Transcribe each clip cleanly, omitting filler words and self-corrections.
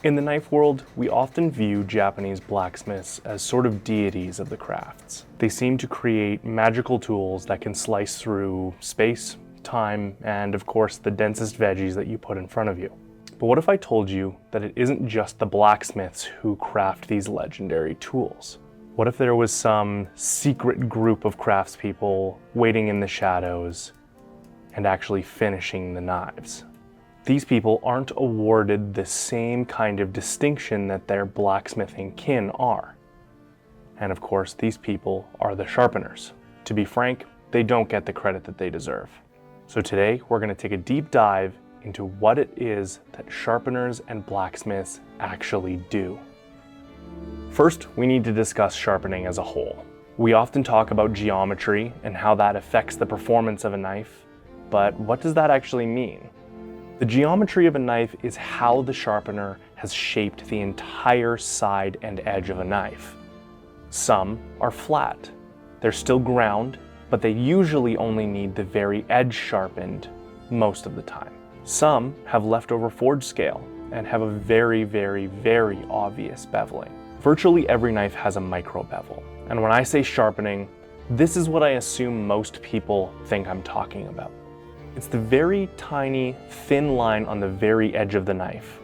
In the knife world, we often view Japanese blacksmiths as sort of deities of the crafts. They seem to create magical tools that can slice through space, time, and of course the densest veggies that you put in front of you. But what if I told you that it isn't just the blacksmiths who craft these legendary tools? What if there was some secret group of craftspeople waiting in the shadows and actually finishing the knives? These people aren't awarded the same kind of distinction that their blacksmithing kin are. And of course, these people are the sharpeners. To be frank, they don't get the credit that they deserve. So today, we're going to take a deep dive into what it is that sharpeners and blacksmiths actually do. First, we need to discuss sharpening as a whole. We often talk about geometry and how that affects the performance of a knife, but what does that actually mean? The geometry of a knife is how the sharpener has shaped the entire side and edge of a knife. Some are flat. They're still ground, but they usually only need the very edge sharpened most of the time. Some have leftover forge scale and have a very, very, very obvious beveling. Virtually every knife has a micro bevel. And when I say sharpening, this is what I assume most people think I'm talking about. It's the very tiny, thin line on the very edge of the knife,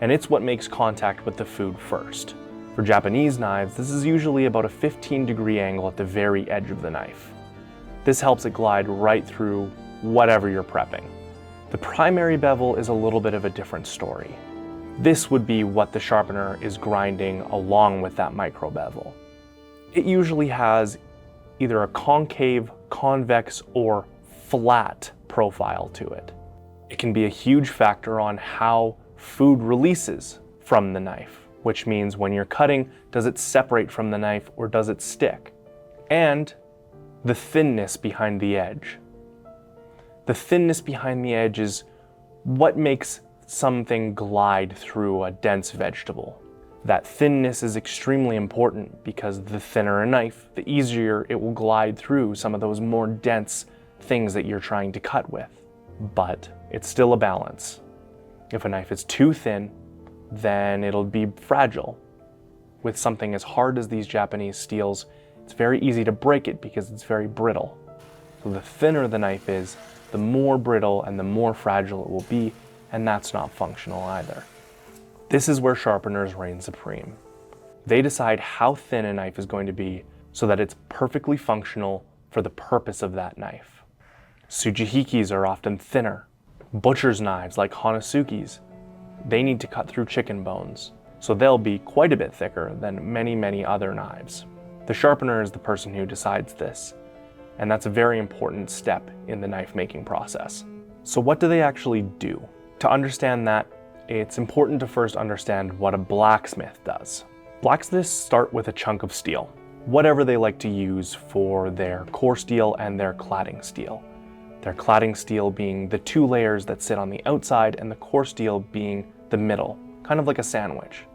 and it's what makes contact with the food first. For Japanese knives, this is usually about a 15-degree angle at the very edge of the knife. This helps it glide right through whatever you're prepping. The primary bevel is a little bit of a different story. This would be what the sharpener is grinding along with that micro bevel. It usually has either a concave, convex, or flat profile to it. It can be a huge factor on how food releases from the knife, which means when you're cutting, does it separate from the knife or does it stick? And the thinness behind the edge. The thinness behind the edge is what makes something glide through a dense vegetable. That thinness is extremely important because the thinner a knife, the easier it will glide through some of those more dense things that you're trying to cut with. But it's still a balance. If a knife is too thin, then it'll be fragile. With something as hard as these Japanese steels, it's very easy to break it because it's very brittle. So the thinner the knife is, the more brittle and the more fragile it will be, and that's not functional either. This is where sharpeners reign supreme. They decide how thin a knife is going to be so that it's perfectly functional for the purpose of that knife. Tsujihikis are often thinner. Butcher's knives, like Hanasukis, they need to cut through chicken bones, so they'll be quite a bit thicker than many, many other knives. The sharpener is the person who decides this, and that's a very important step in the knife making process. So what do they actually do? To understand that, it's important to first understand what a blacksmith does. Blacksmiths start with a chunk of steel, whatever they like to use for their core steel and their cladding steel. Their cladding steel being the two layers that sit on the outside and the core steel being the middle, kind of like a sandwich.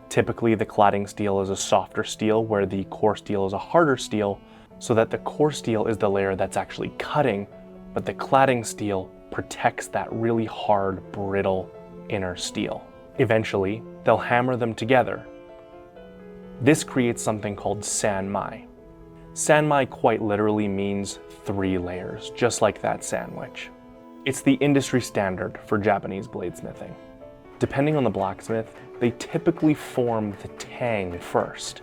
Typically, the cladding steel is a softer steel where the core steel is a harder steel, so that the core steel is the layer that's actually cutting, but the cladding steel protects that really hard, brittle inner steel. Eventually, they'll hammer them together. This creates something called sanmai. Sanmai quite literally means 3 layers, just like that sandwich. It's the industry standard for Japanese bladesmithing. Depending on the blacksmith, they typically form the tang first.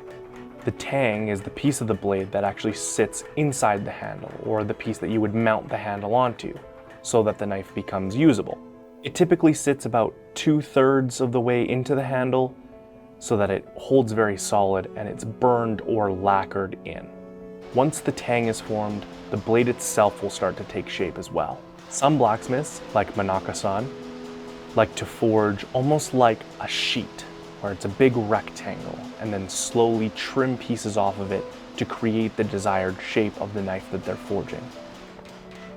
The tang is the piece of the blade that actually sits inside the handle, or the piece that you would mount the handle onto, so that the knife becomes usable. It typically sits about 2/3 of the way into the handle, so that it holds very solid and it's burned or lacquered in. Once the tang is formed, the blade itself will start to take shape as well. Some blacksmiths, like Manaka-san, like to forge almost like a sheet, where it's a big rectangle, and then slowly trim pieces off of it to create the desired shape of the knife that they're forging.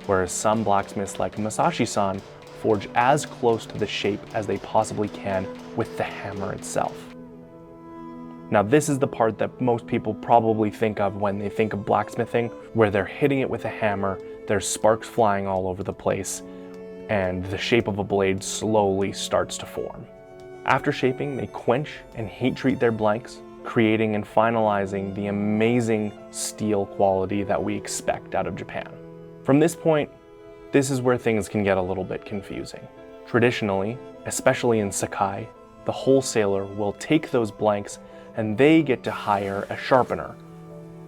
Whereas some blacksmiths, like Masashi-san, forge as close to the shape as they possibly can with the hammer itself. Now this is the part that most people probably think of when they think of blacksmithing, where they're hitting it with a hammer, there's sparks flying all over the place, and the shape of a blade slowly starts to form. After shaping, they quench and heat treat their blanks, creating and finalizing the amazing steel quality that we expect out of Japan. From this point, this is where things can get a little bit confusing. Traditionally, especially in Sakai, the wholesaler will take those blanks and they get to hire a sharpener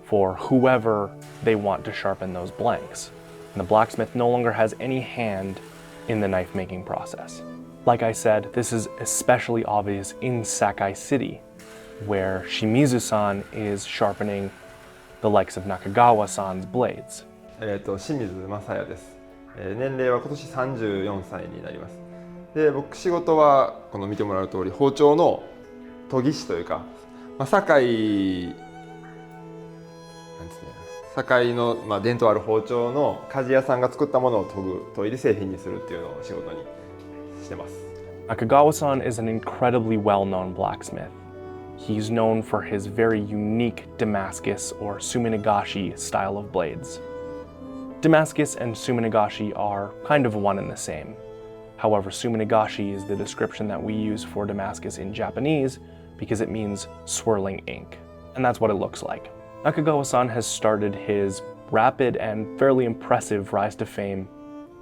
for whoever they want to sharpen those blanks. And the blacksmith no longer has any hand in the knife making process. Like I said, this is especially obvious in Sakai City, where Shimizu-san is sharpening the likes of Nakagawa-san's blades. 清水雅也です。年齢は今年34歳になります。で、僕仕事はこの見てもらう通り包丁の研ぎ師というか、堺なんですね。堺の伝統ある包丁の鍛冶屋さんが作ったものを研いで製品にするっていうのを仕事にしてます。Nakagawa-san is an incredibly well-known blacksmith. He's known for his very unique Damascus or suminagashi style of blades. Damascus and suminagashi are kind of one and the same. However, suminagashi is the description that we use for Damascus in Japanese because it means swirling ink. And that's what it looks like. Nakagawa-san has started his rapid and fairly impressive rise to fame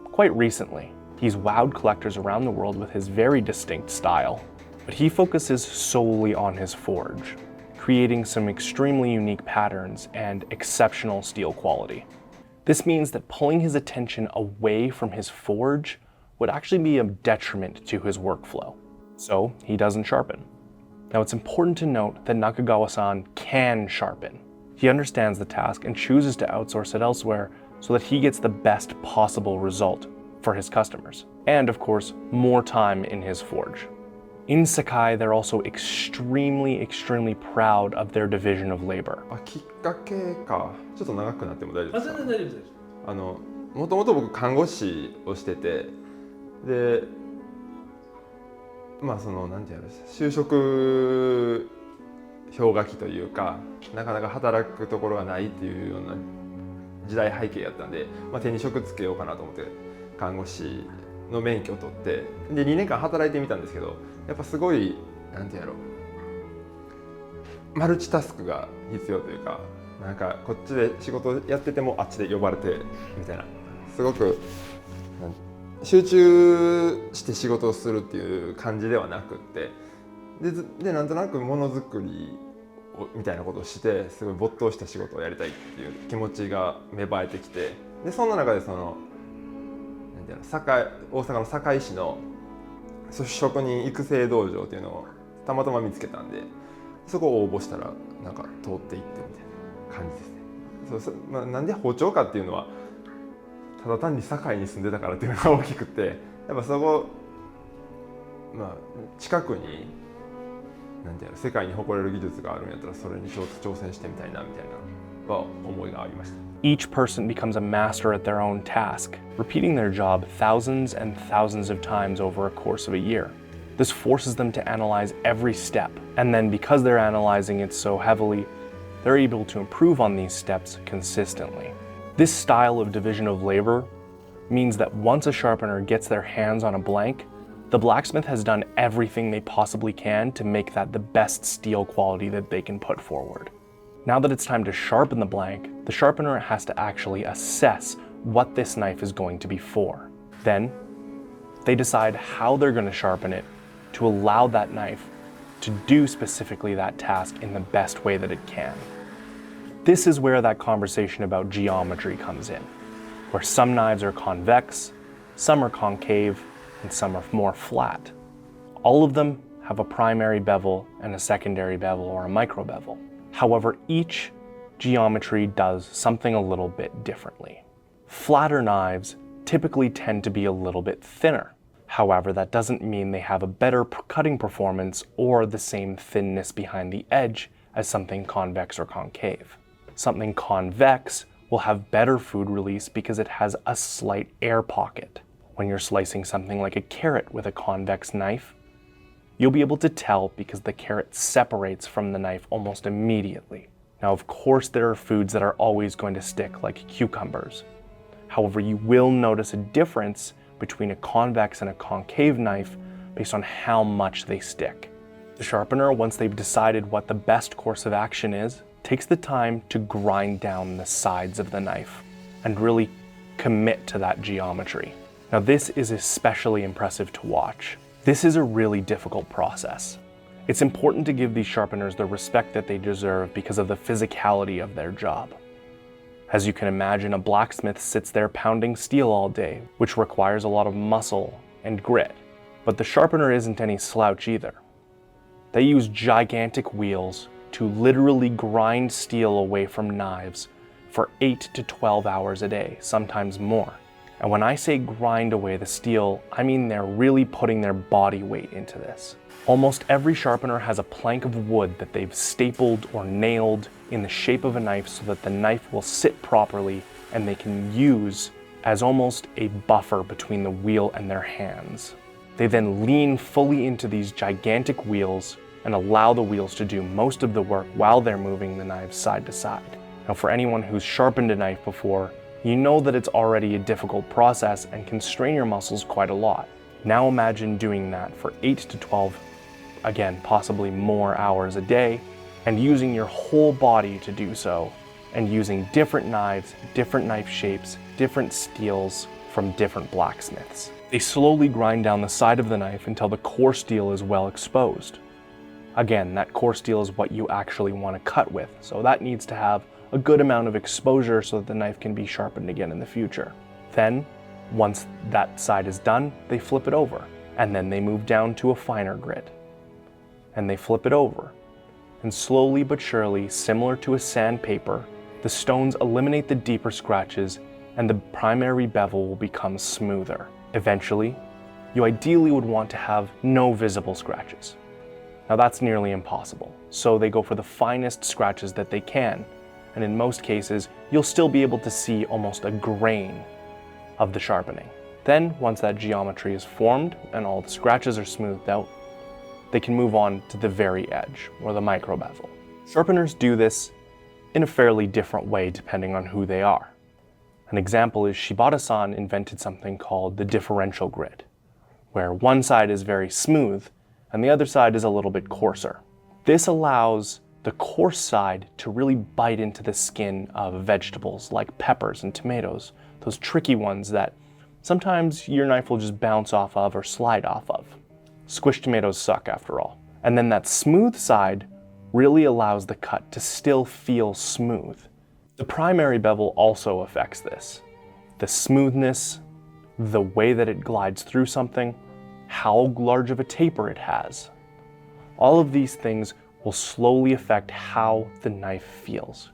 quite recently. He's wowed collectors around the world with his very distinct style, but he focuses solely on his forge, creating some extremely unique patterns and exceptional steel quality. This means that pulling his attention away from his forge would actually be a detriment to his workflow. So he doesn't sharpen. Now it's important to note that Nakagawa-san can sharpen. He understands the task and chooses to outsource it elsewhere so that he gets the best possible result for his customers. And of course, more time in his forge. In Sakai, they're also extremely proud of their division of labor. きっかけか、ちょっと長くなっても大丈夫ですか？全然大丈夫です。もともと僕看護師をしてて、で、そのなんていうんですか、就職氷河期というか、なかなか働くところがないっていうような時代背景やったんで、手に職つけようかなと思って看護師の免許を取って、で2年間働いてみたんですけど、やっぱすごいなんてやろう、マルチタスクが必要というか、なんかこっちで仕事やっててもあっちで呼ばれてみたいな、すごく集中して仕事をするっていう感じではなくって、でなんとなくものづくりみたいなことをして、すごい没頭した仕事をやりたいっていう気持ちが芽生えてきて、でそんな中でそのなんていうの、大阪の堺市の職人育成道場っていうのをたまたま見つけたんで、そこを応募したらなんか通っていってみたいな感じですね。なんで包丁かっていうのはただ単に堺に住んでたからっていうのが大きくて、やっぱそこ、近くになんていうの、世界に誇れる技術があるんやったらそれに挑戦してみたいなみたいな思いがありました。Each person becomes a master at their own task, repeating their job thousands and thousands of times over a course of a year. This forces them to analyze every step, and then because they're analyzing it so heavily, they're able to improve on these steps consistently. This style of division of labor means that once a sharpener gets their hands on a blank, the blacksmith has done everything they possibly can to make that the best steel quality that they can put forward. Now that it's time to sharpen the blank, the sharpener has to actually assess what this knife is going to be for. Then, they decide how they're going to sharpen it to allow that knife to do specifically that task in the best way that it can. This is where that conversation about geometry comes in, where some knives are convex, some are concave, and some are more flat. All of them have a primary bevel and a secondary bevel or a micro bevel. However, each geometry does something a little bit differently. Flatter knives typically tend to be a little bit thinner. However, that doesn't mean they have a better cutting performance or the same thinness behind the edge as something convex or concave. Something convex will have better food release because it has a slight air pocket. When you're slicing something like a carrot with a convex knife, you'll be able to tell because the carrot separates from the knife almost immediately. Now, of course, there are foods that are always going to stick, like cucumbers. However, you will notice a difference between a convex and a concave knife based on how much they stick. The sharpener, once they've decided what the best course of action is, takes the time to grind down the sides of the knife and really commit to that geometry. Now this is especially impressive to watch. This is a really difficult process. It's important to give these sharpeners the respect that they deserve because of the physicality of their job. As you can imagine, a blacksmith sits there pounding steel all day, which requires a lot of muscle and grit. But the sharpener isn't any slouch either. They use gigantic wheels to literally grind steel away from knives for 8 to 12 hours a day, sometimes more. And when I say grind away the steel, I mean they're really putting their body weight into this. Almost every sharpener has a plank of wood that they've stapled or nailed in the shape of a knife so that the knife will sit properly and they can use as almost a buffer between the wheel and their hands. They then lean fully into these gigantic wheels and allow the wheels to do most of the work while they're moving the knives side to side. Now, for anyone who's sharpened a knife before, you know that it's already a difficult process and can strain your muscles quite a lot. Now imagine doing that for 8 to 12, again, possibly more hours a day, and using your whole body to do so, and using different knives, different knife shapes, different steels from different blacksmiths. They slowly grind down the side of the knife until the core steel is well exposed. Again, that core steel is what you actually want to cut with, so that needs to have a good amount of exposure so that the knife can be sharpened again in the future. Then, once that side is done, they flip it over, and then they move down to a finer grit. And they flip it over. And slowly but surely, similar to a sandpaper, the stones eliminate the deeper scratches and the primary bevel will become smoother. Eventually, you ideally would want to have no visible scratches. Now that's nearly impossible, so they go for the finest scratches that they can, and in most cases, you'll still be able to see almost a grain of the sharpening. Then, once that geometry is formed and all the scratches are smoothed out, they can move on to the very edge, or the micro bevel. Sharpeners do this in a fairly different way depending on who they are. An example is Shibata-san invented something called the differential grit, where one side is very smooth and the other side is a little bit coarser. This allows the coarse side to really bite into the skin of vegetables like peppers and tomatoes, those tricky ones that sometimes your knife will just bounce off of or slide off of. Squished tomatoes suck after all. And then that smooth side really allows the cut to still feel smooth. The primary bevel also affects this. The smoothness, the way that it glides through something, how large of a taper it has. All of these things will slowly affect how the knife feels.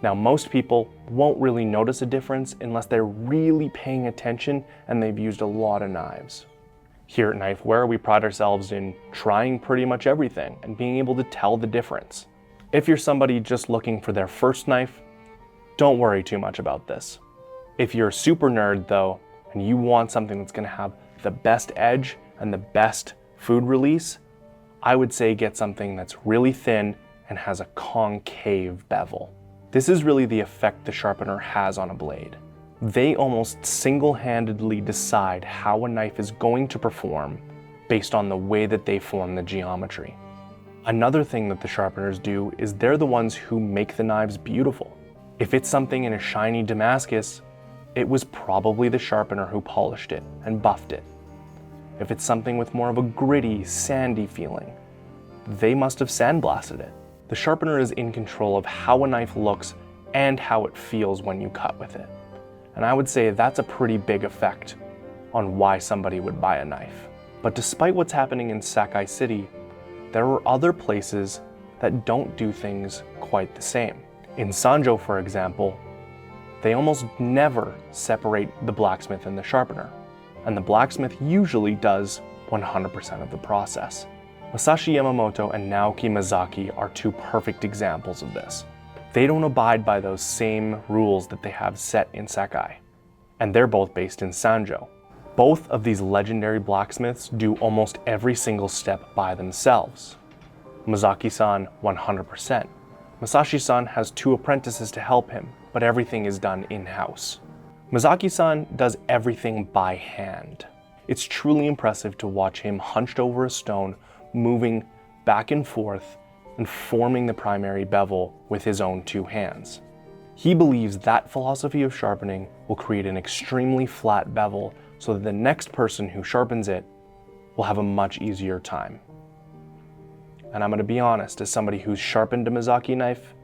Now, most people won't really notice a difference unless they're really paying attention and they've used a lot of knives. Here at Knifewear, we pride ourselves in trying pretty much everything and being able to tell the difference. If you're somebody just looking for their first knife, don't worry too much about this. If you're a super nerd though, and you want something that's gonna have the best edge and the best food release, I would say get something that's really thin and has a concave bevel. This is really the effect the sharpener has on a blade. They almost single-handedly decide how a knife is going to perform based on the way that they form the geometry. Another thing that the sharpeners do is they're the ones who make the knives beautiful. If it's something in a shiny Damascus, it was probably the sharpener who polished it and buffed it. If it's something with more of a gritty, sandy feeling, they must have sandblasted it. The sharpener is in control of how a knife looks and how it feels when you cut with it. And I would say that's a pretty big effect on why somebody would buy a knife. But despite what's happening in Sakai City, there are other places that don't do things quite the same. In Sanjo, for example, they almost never separate the blacksmith and the sharpener, and the blacksmith usually does 100% of the process. Masashi Yamamoto and Naoki Mizaki are two perfect examples of this. They don't abide by those same rules that they have set in Sakai, and they're both based in Sanjo. Both of these legendary blacksmiths do almost every single step by themselves. Mizaki-san 100%. Masashi-san has 2 apprentices to help him, but everything is done in-house. Mizaki-san does everything by hand. It's truly impressive to watch him hunched over a stone, moving back and forth and forming the primary bevel with his own two hands. He believes that philosophy of sharpening will create an extremely flat bevel so that the next person who sharpens it will have a much easier time. And I'm going to be honest, as somebody who's sharpened a Miyazaki knife,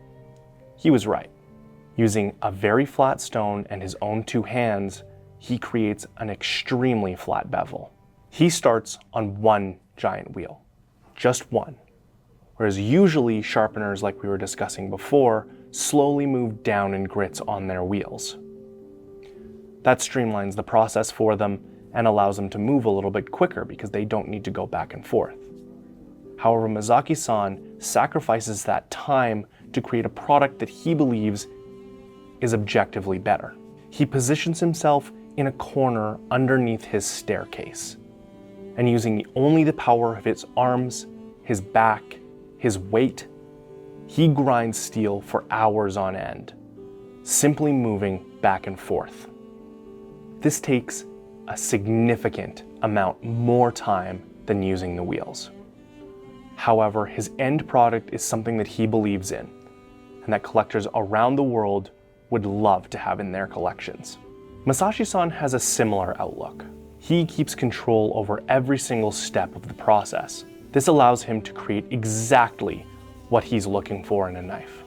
he was right. Using a very flat stone and his own two hands, he creates an extremely flat bevel. He starts on one giant wheel, just one. Whereas usually sharpeners, like we were discussing before, slowly move down in grits on their wheels. That streamlines the process for them and allows them to move a little bit quicker because they don't need to go back and forth. However, Miyazaki-san sacrifices that time to create a product that he believes is objectively better. He positions himself in a corner underneath his staircase, and using only the power of his arms, his back, his weight, he grinds steel for hours on end, simply moving back and forth. This takes a significant amount more time than using the wheels. However, his end product is something that he believes in, and that collectors around the world would love to have in their collections. Masashi-san has a similar outlook. He keeps control over every single step of the process. This allows him to create exactly what he's looking for in a knife.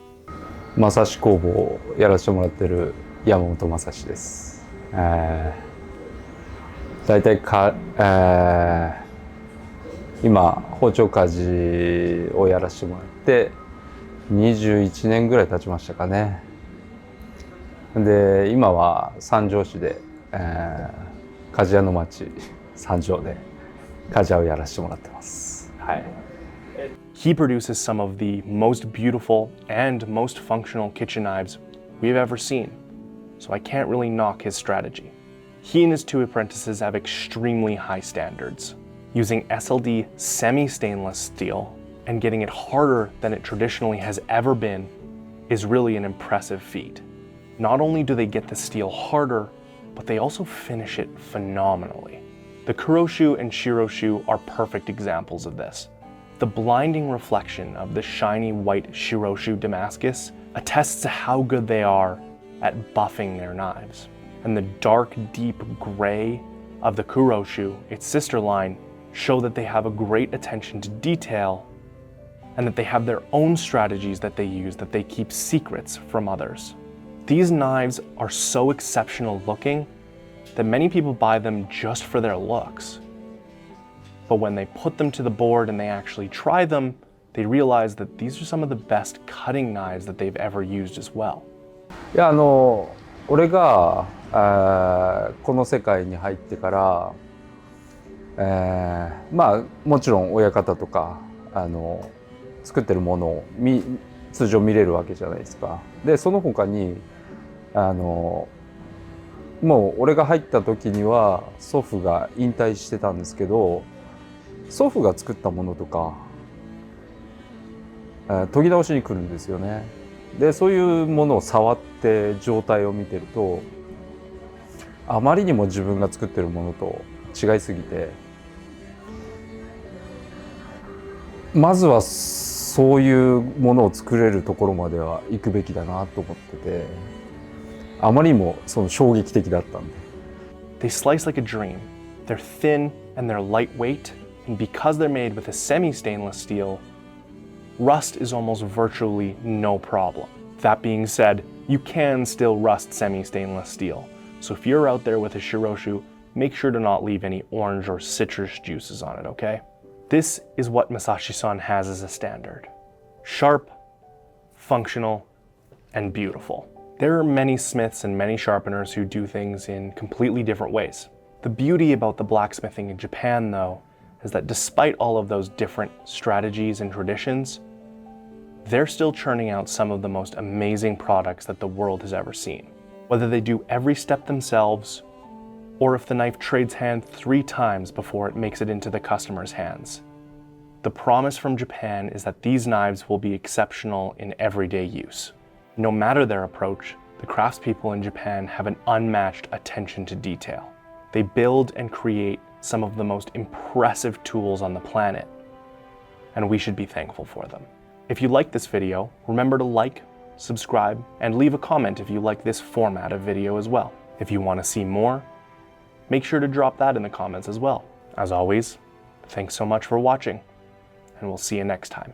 まさし工房をやらせてもらってる山本正史です。だいたい今包丁鍛冶をやらせてもらって21年ぐらい経ちましたかね。で今は三条市で、鍛冶屋の町三条で鍛冶屋をやらせてもらってます。はい。He produces some of the most beautiful and most functional kitchen knives we've ever seen, so I can't really knock his strategy. He and his two apprentices have extremely high standards. Using SLD semi-stainless steel and getting it harder than it traditionally has ever been is really an impressive feat. Not only do they get the steel harder, but they also finish it phenomenally. The Kuroshu and Shiroshu are perfect examples of this. The blinding reflection of the shiny white Shiroshu Damascus attests to how good they are at buffing their knives. And the dark, deep gray of the Kuroshu, its sister line, show that they have a great attention to detail and that they have their own strategies that they use that they keep secrets from others. These knives are so exceptional looking that many people buy them just for their looks. But when they put them to the board and they actually try them, they realize that these are some of the best cutting knives that they've ever used as well. いや俺がこの世界に入ってから、まあもちろん親方とか作ってるものを通常見れるわけじゃないですか。でその他にもう俺が入った時には祖父が引退してたんですけど、祖父が作ったものとか研ぎ直しに来るんですよね。でそういうものを触って状態を見てると、あまりにも自分が作ってるものと違いすぎて、まずはそういうものを作れるところまでは行くべきだなと思ってて、あまりにもその衝撃的だったんで。They slice like a dream. They're thin and they're lightweight, and because they're made with a semi-stainless steel, rust is almost virtually no problem. That being said, you can still rust semi-stainless steel. So if you're out there with a Shiroshu, make sure to not leave any orange or citrus juices on it, okay? This is what Masashi-san has as a standard. Sharp, functional, and beautiful. There are many smiths and many sharpeners who do things in completely different ways. The beauty about the blacksmithing in Japan, though, is that despite all of those different strategies and traditions, they're still churning out some of the most amazing products that the world has ever seen. Whether they do every step themselves, or if the knife trades hand 3 times before it makes it into the customer's hands. The promise from Japan is that these knives will be exceptional in everyday use. No matter their approach, the craftspeople in Japan have an unmatched attention to detail. They build and create some of the most impressive tools on the planet, and we should be thankful for them. If you like this video, remember to like, subscribe, and leave a comment if you like this format of video as well. If you want to see more, make sure to drop that in the comments as well. As always, thanks so much for watching, and we'll see you next time.